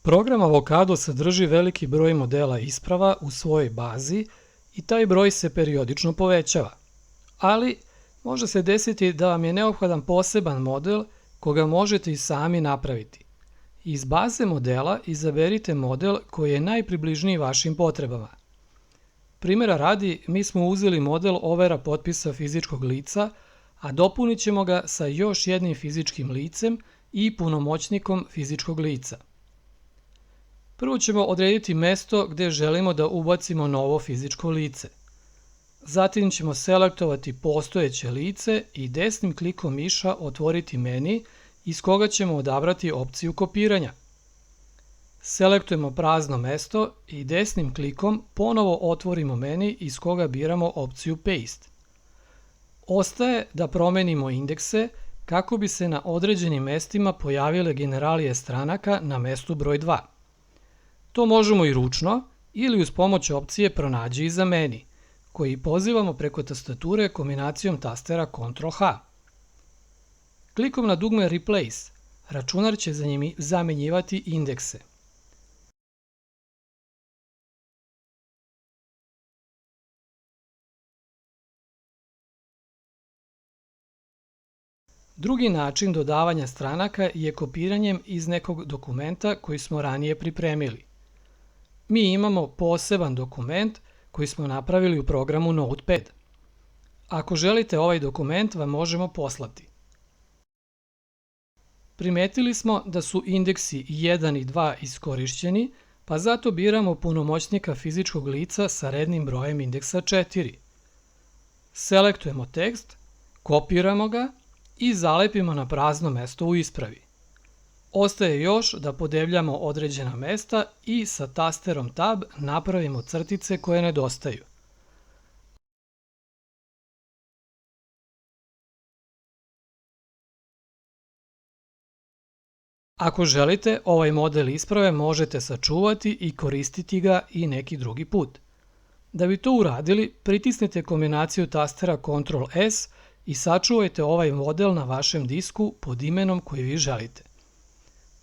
Program Avocado sadrži veliki broj modela isprava u svojoj bazi i taj broj se periodično povećava. Ali, može se desiti da vam je neophodan poseban model koga možete i sami napraviti. Iz baze modela izaberite model koji je najpribližniji vašim potrebama. Primjera radi, mi smo uzeli model overa potpisa fizičkog lica, a dopunit ćemo ga sa još jednim fizičkim licem i punomoćnikom fizičkog lica. Prvo ćemo odrediti mesto gdje želimo da ubacimo novo fizičko lice. Zatim ćemo selektovati postojeće lice i desnim klikom miša otvoriti meni iz koga ćemo odabrati opciju kopiranja. Selektujemo prazno mesto i desnim klikom ponovo otvorimo meni iz koga biramo opciju Paste. Ostaje da promenimo indekse kako bi se na određenim mestima pojavile generalije stranaka na mestu broj 2. To možemo i ručno ili uz pomoć opcije Pronađi i zameni, koji pozivamo preko tastature kombinacijom tastera Ctrl+H. Klikom na dugme Replace, računar će zamenjivati indekse. Drugi način dodavanja stranaka je kopiranjem iz nekog dokumenta koji smo ranije pripremili. Mi imamo poseban dokument koji smo napravili u programu Notepad. Ako želite ovaj dokument vam možemo poslati. Primetili smo da su indeksi 1 i 2 iskorišćeni, pa zato biramo punomoćnika fizičkog lica sa rednim brojem indeksa 4. Selektujemo tekst, kopiramo ga i zalepimo na prazno mesto u ispravi. Ostaje još da podebljamo određena mesta i sa tasterom Tab napravimo crtice koje nedostaju. Ako želite, ovaj model isprave možete sačuvati i koristiti ga i neki drugi put. Da bi to uradili, pritisnite kombinaciju tastera Ctrl+S i sačuvajte ovaj model na vašem disku pod imenom koji vi želite.